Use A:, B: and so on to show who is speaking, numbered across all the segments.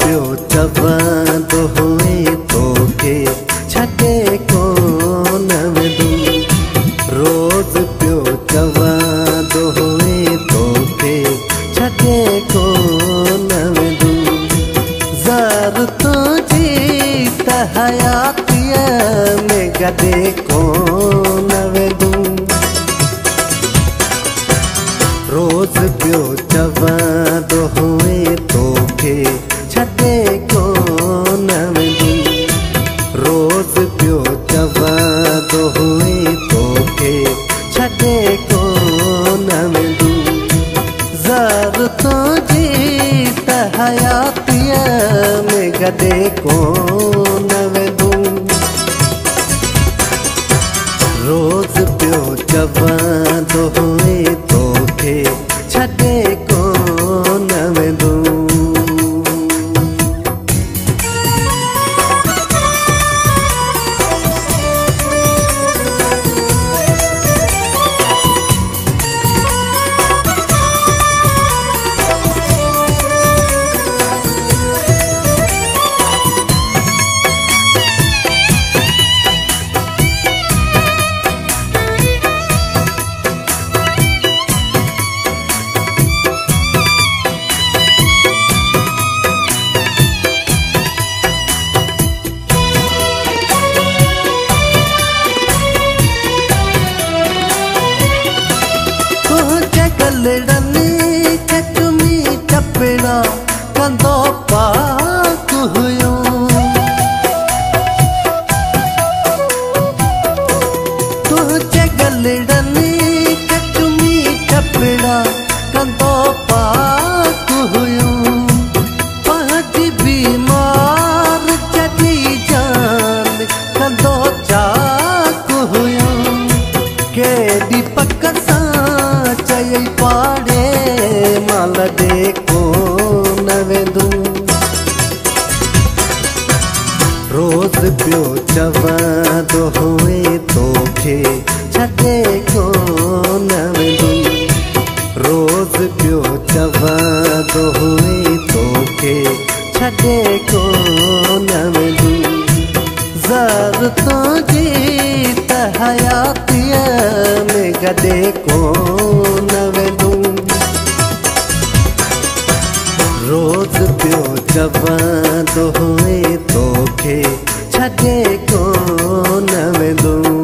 A: पियो चवंदो हुए तोखे छॾे कोन वेंदुमि। रोज़ पियो चवंदो हुए तोखे छॾे कोन वेंदुमि। ज़र तुंहिंजी त हयातीअ में गॾे कोन वेंदुमि। रोज़ पियो चवंदो हुए तोखे छॾे कोन वेंदुमि। रोज़ पियो चवंदो हुए तोखे छॾे कोन वेंदुमि। ज़र तुंहिंजी त हयातीअ में गॾे कोन वेंदुमि। रोज़ पियो चवंदो हुए तोखे छॾे कोन वेंदुमि। गलड़नी खे चुमी चपड़ा कंदो पाक हुयो। तुझे गलड़नी खे चुमी चपड़ा कंदो पाक हुयो। पंहिंजी बीमार जॾी जान कंदो चाक हुयो। केॾी पक सां चई पाड़े माल ॾे कोन वेंदुमि। रोज़ पियो चवंदो हुए तोखे छॾे कोन वेंदुमि। रोज़ पियो चवंदो हुए तोखे छॾे कोन वेंदुमि। ज़र तुंहिंजी त हयातीअ में गॾे कोन वेंदुमि। रोज़ पियो चवंदो हुए तोखे छॾे कोन वेंदुमि।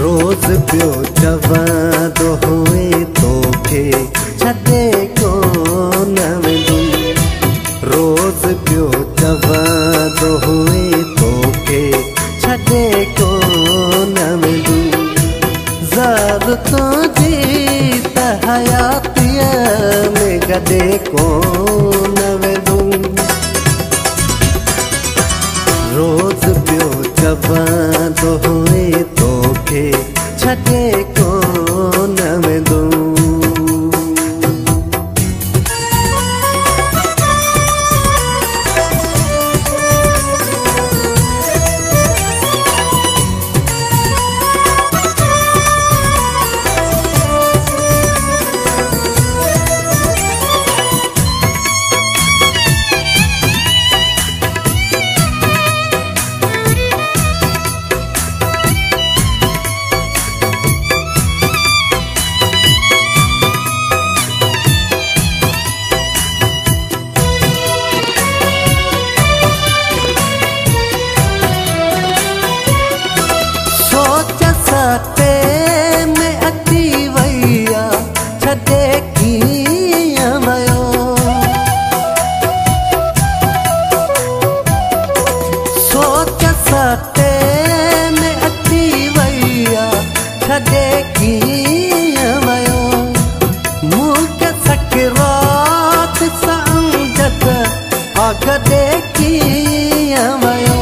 A: रोज़ पियो चवंदो हुए तोखे छॾे कोन वेंदुमि। रोज़ पियो चवंदो हुए तोखे छॾे कोन वेंदुमि। ज़र तुंहिंजी त हयातीअ में गॾे कोन वेंदुमि। रोज़ पियो चवंदो हुए तोखे छॾे कोन वेंदुमि। कदे कीअं वयो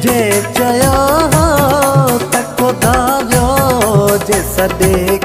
A: जे चयो हो त ख़ुदा जो जे सॾे